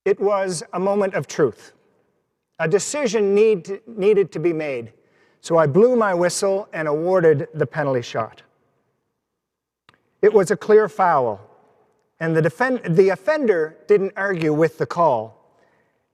It was a moment of truth. A decision needed to be made. So I blew my whistle and awarded the penalty shot. It was a clear foul, and the offender didn't argue with the call.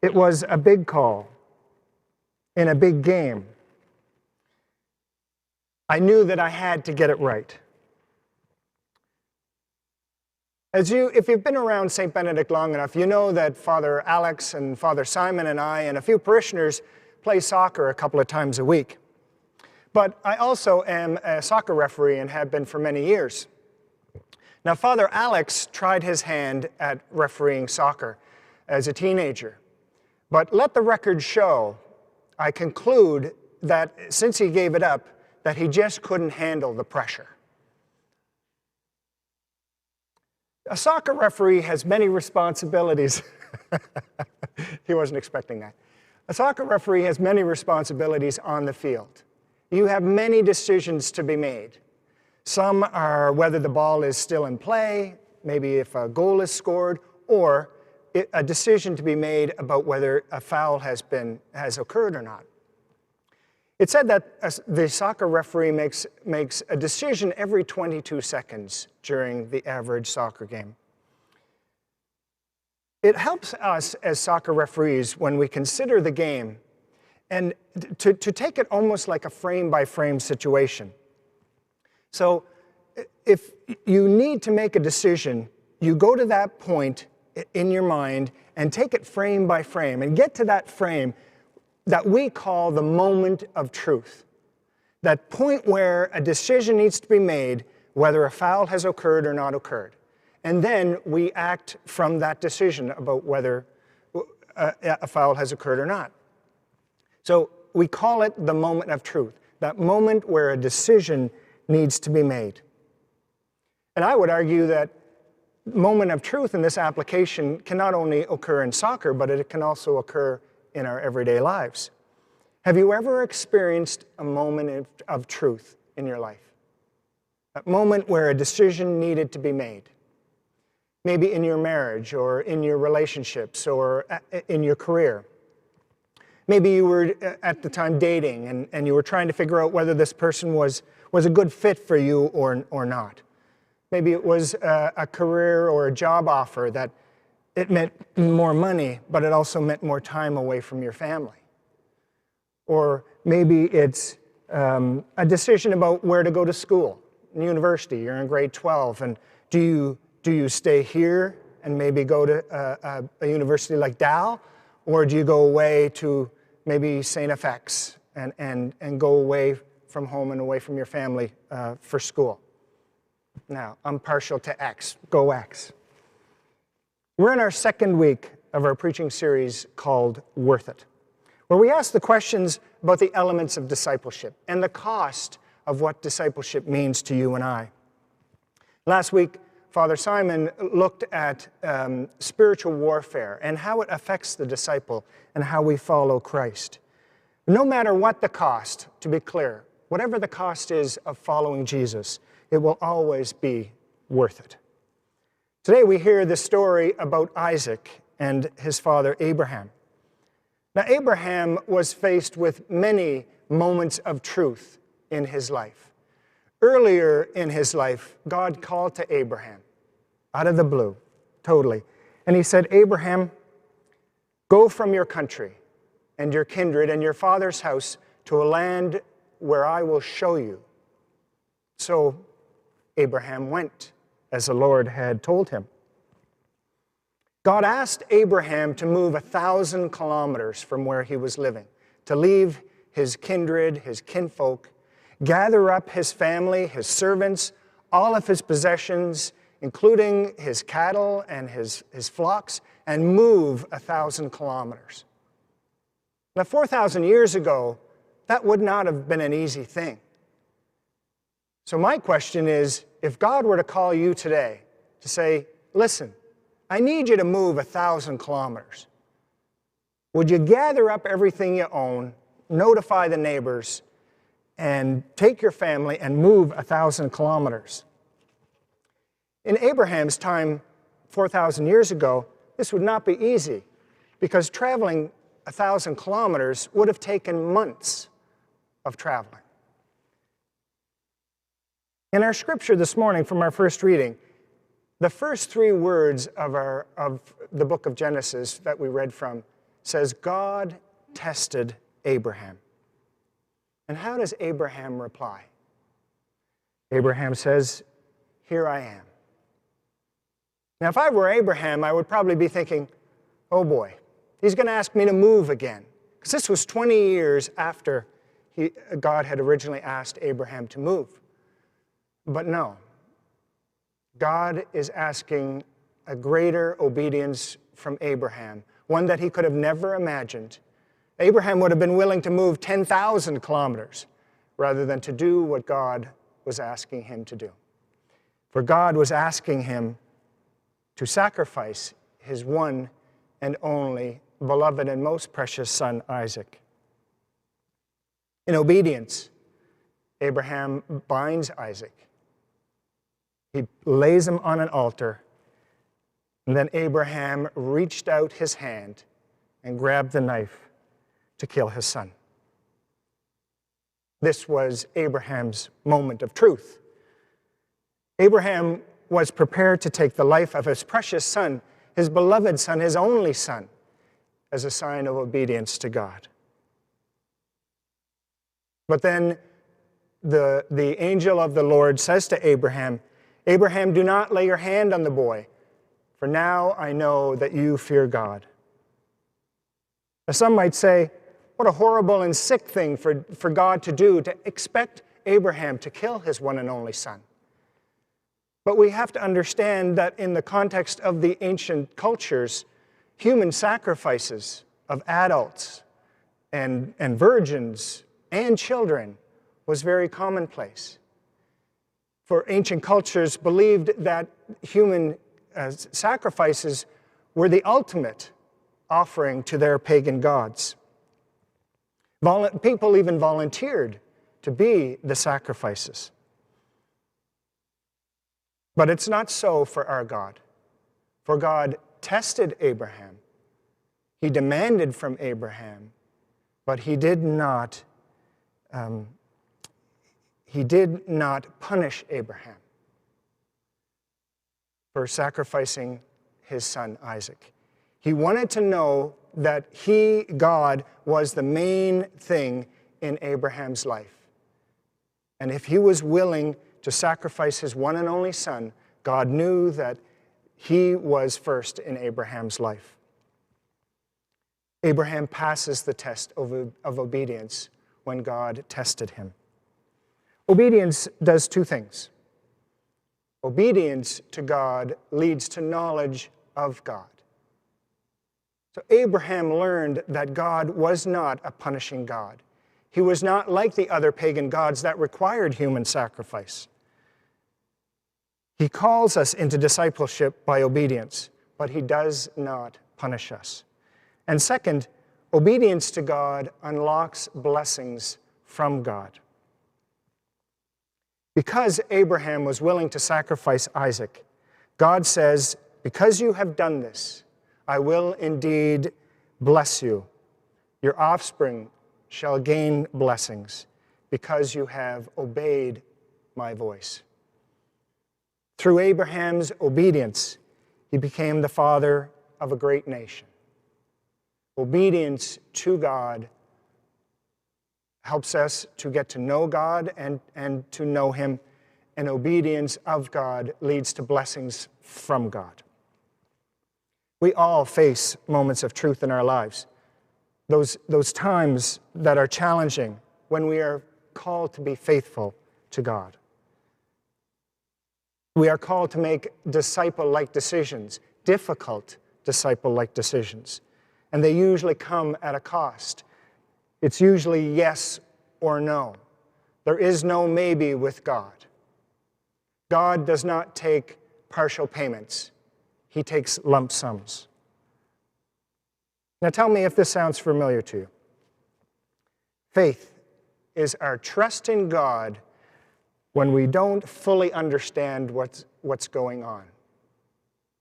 It was a big call in a big game. I knew that I had to get it right. If you've been around St. Benedict long enough, you know that Father Alex and Father Simon and I and a few parishioners play soccer a couple of times a week. But I also am a soccer referee and have been for many years. Now, Father Alex tried his hand at refereeing soccer as a teenager. But let the record show, I conclude that since he gave it up, that he just couldn't handle the pressure. A soccer referee has many responsibilities. He wasn't expecting that. A soccer referee has many responsibilities on the field. You have many decisions to be made. Some are whether the ball is still in play, maybe if a goal is scored, or a decision to be made about whether a foul has occurred or not. It's said that the soccer referee makes a decision every 22 seconds during the average soccer game. It helps us as soccer referees when we consider the game and to take it almost like a frame-by-frame situation. So if you need to make a decision, you go to that point in your mind and take it frame by frame and get to that frame that we call the moment of truth. That point where a decision needs to be made, whether a foul has occurred or not occurred. And then we act from that decision about whether a foul has occurred or not. So we call it the moment of truth, that moment where a decision needs to be made. And I would argue that moment of truth in this application can not only occur in soccer, but it can also occur in our everyday lives. Have you ever experienced a moment of truth in your life? A moment where a decision needed to be made? Maybe in your marriage or in your relationships or in your career. Maybe you were at the time dating and you were trying to figure out whether this person was a good fit for you or not. Maybe it was a career or a job offer that it meant more money, but it also meant more time away from your family. Or maybe it's a decision about where to go to school, in university. You're in grade 12, and do you stay here and maybe go to a university like Dal, or do you go away to maybe St. FX and go away from home and away from your family for school? Now, I'm partial to X. Go X. We're in our second week of our preaching series called Worth It, where we ask the questions about the elements of discipleship and the cost of what discipleship means to you and I. Last week, Father Simon looked at spiritual warfare and how it affects the disciple and how we follow Christ. No matter what the cost, to be clear, whatever the cost is of following Jesus, it will always be worth it. Today we hear the story about Isaac and his father Abraham. Now, Abraham was faced with many moments of truth in his life. Earlier in his life, God called to Abraham, out of the blue, totally. And he said, Abraham, go from your country and your kindred and your father's house to a land where I will show you. So Abraham went, as the Lord had told him. God asked Abraham to move 1,000 kilometers from where he was living, to leave his kindred, his kinfolk, gather up his family, his servants, all of his possessions, including his cattle and his flocks, and move 1,000 kilometers. Now, 4,000 years ago, that would not have been an easy thing. So my question is, if God were to call you today to say, listen, I need you to move 1,000 kilometers, would you gather up everything you own, notify the neighbors, and take your family and move 1,000 kilometers? In Abraham's time, 4,000 years ago, this would not be easy. because traveling 1,000 kilometers would have taken months of traveling. In our scripture this morning from our first reading, the first 3 words of the book of Genesis that we read from says, God tested Abraham. And how does Abraham reply? Abraham says, here I am. Now, if I were Abraham, I would probably be thinking, oh boy, he's going to ask me to move again. Because this was 20 years after God had originally asked Abraham to move. But no, God is asking a greater obedience from Abraham, one that he could have never imagined. Abraham would have been willing to move 10,000 kilometers rather than to do what God was asking him to do. For God was asking him to sacrifice his one and only beloved and most precious son, Isaac. In obedience, Abraham binds Isaac. He lays him on an altar, and then Abraham reached out his hand and grabbed the knife to kill his son. This was Abraham's moment of truth. Abraham was prepared to take the life of his precious son, his beloved son, his only son, as a sign of obedience to God. But then the angel of the Lord says to Abraham, Abraham, do not lay your hand on the boy, for now I know that you fear God. Now, some might say, what a horrible and sick thing for God to do, to expect Abraham to kill his one and only son. But we have to understand that in the context of the ancient cultures, human sacrifices of adults and virgins and children was very commonplace. For ancient cultures believed that human sacrifices were the ultimate offering to their pagan gods. People even volunteered to be the sacrifices. But it's not so for our God. For God tested Abraham. He demanded from Abraham, but he did not punish Abraham for sacrificing his son Isaac. He wanted to know that he, God, was the main thing in Abraham's life. And if he was willing to sacrifice his one and only son, God knew that he was first in Abraham's life. Abraham passes the test of obedience when God tested him. Obedience does 2 things. Obedience to God leads to knowledge of God. So Abraham learned that God was not a punishing God. He was not like the other pagan gods that required human sacrifice. He calls us into discipleship by obedience, but he does not punish us. And second, obedience to God unlocks blessings from God. Because Abraham was willing to sacrifice Isaac, God says, because you have done this, I will indeed bless you. Your offspring shall gain blessings because you have obeyed my voice. Through Abraham's obedience, he became the father of a great nation. Obedience to God helps us to get to know God and to know him, and obedience of God leads to blessings from God. We all face moments of truth in our lives, those times that are challenging when we are called to be faithful to God. We are called to make disciple-like decisions, difficult disciple-like decisions, and they usually come at a cost. It's usually yes or no. There is no maybe with God. God does not take partial payments. He takes lump sums. Now tell me if this sounds familiar to you. Faith is our trust in God when we don't fully understand what's going on.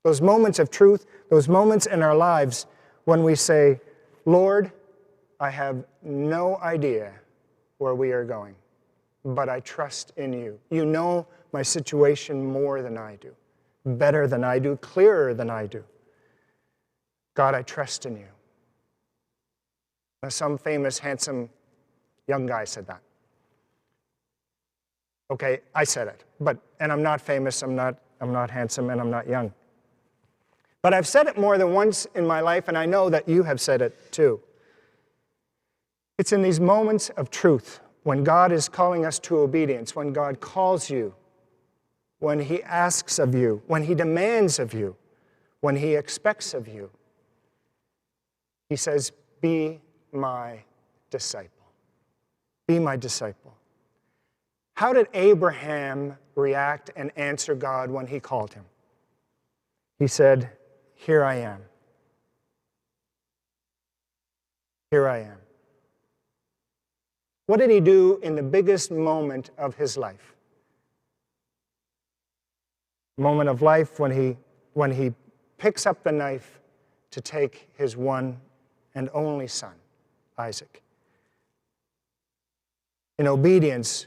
Those moments of truth, those moments in our lives when we say, Lord, I have no idea where we are going, but I trust in you. You know my situation more than I do, better than I do, clearer than I do. God, I trust in you. Now, some famous, handsome young guy said that. Okay, I said it, and I'm not famous, I'm not handsome, and I'm not young. But I've said it more than once in my life, and I know that you have said it too. It's in these moments of truth, when God is calling us to obedience, when God calls you, when he asks of you, when he demands of you, when he expects of you. He says, be my disciple. Be my disciple. How did Abraham react and answer God when he called him? He said, here I am. Here I am. What did he do in the biggest moment of his life? Moment of life when he picks up the knife to take his one and only son, Isaac. In obedience,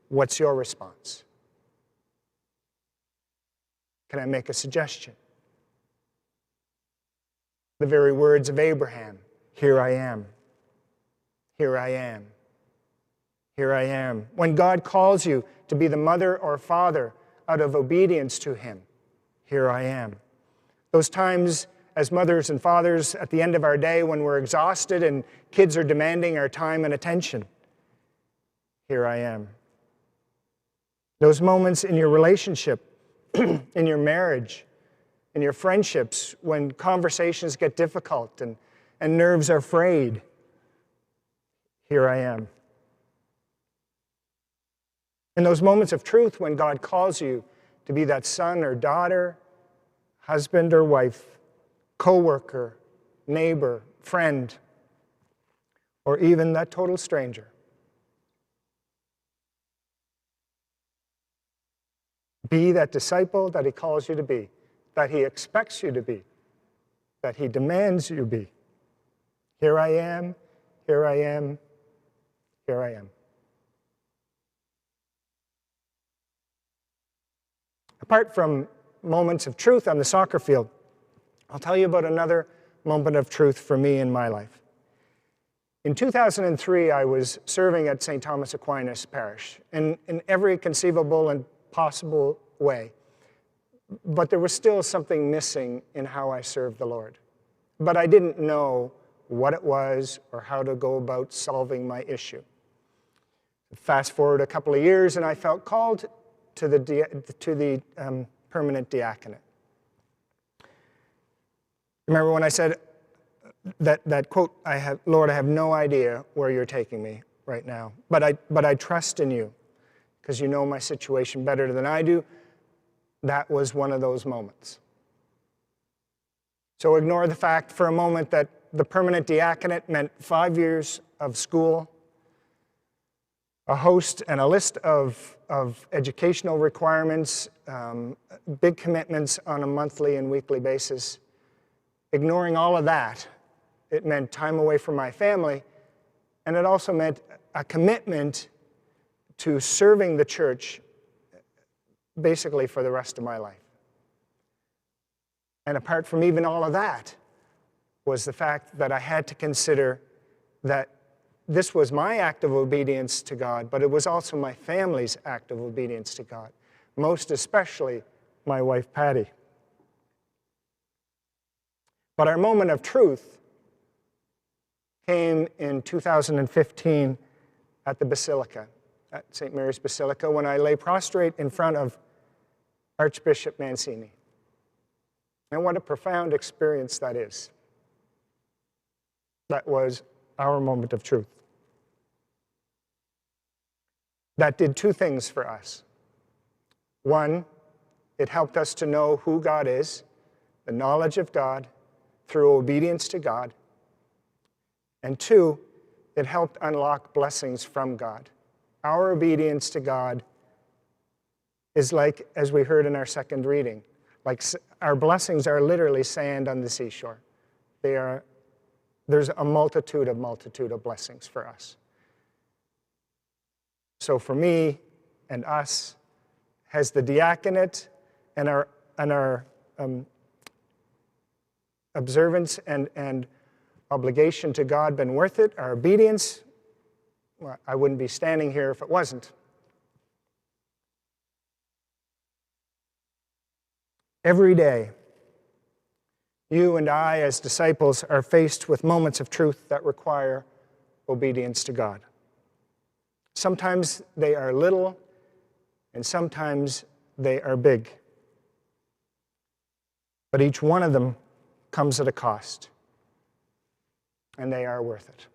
what's your response? Can I make a suggestion? The very words of Abraham, here I am, here I am, here I am. When God calls you to be the mother or father out of obedience to him, here I am. Those times as mothers and fathers at the end of our day when we're exhausted and kids are demanding our time and attention, here I am. Those moments in your relationship, in your marriage, in your friendships, when conversations get difficult and nerves are frayed, here I am. In those moments of truth when God calls you to be that son or daughter, husband or wife, co-worker, neighbor, friend, or even that total stranger. Be that disciple that he calls you to be, that he expects you to be, that he demands you be. Here I am, here I am, here I am. Apart from moments of truth on the soccer field, I'll tell you about another moment of truth for me in my life. In 2003, I was serving at St. Thomas Aquinas Parish in every conceivable and possible way. But there was still something missing in how I served the Lord. But I didn't know what it was or how to go about solving my issue. Fast forward a couple of years, and I felt called to the permanent diaconate. Remember when I said that quote, Lord, I have no idea where you're taking me right now, but I trust in you because you know my situation better than I do. That was one of those moments. So ignore the fact for a moment that the permanent diaconate meant 5 years of school, a host and a list of educational requirements, big commitments on a monthly and weekly basis. Ignoring all of that, it meant time away from my family, and it also meant a commitment to serving the church basically for the rest of my life. And apart from even all of that was the fact that I had to consider that this was my act of obedience to God, but it was also my family's act of obedience to God, most especially my wife, Patty. But our moment of truth came in 2015 at the Basilica, at St. Mary's Basilica, when I lay prostrate in front of Archbishop Mancini. And what a profound experience that is. That was our moment of truth. That did two things for us. One, it helped us to know who God is, the knowledge of God, through obedience to God. And two, it helped unlock blessings from God. Our obedience to God is like, as we heard in our second reading, like our blessings are literally sand on the seashore. They are there's a multitude of blessings for us. So for me and us, has the diaconate and our observance and obligation to God been worth it? Our obedience? Well, I wouldn't be standing here if it wasn't. Every day, you and I, as disciples, are faced with moments of truth that require obedience to God. Sometimes they are little, and sometimes they are big. But each one of them comes at a cost, and they are worth it.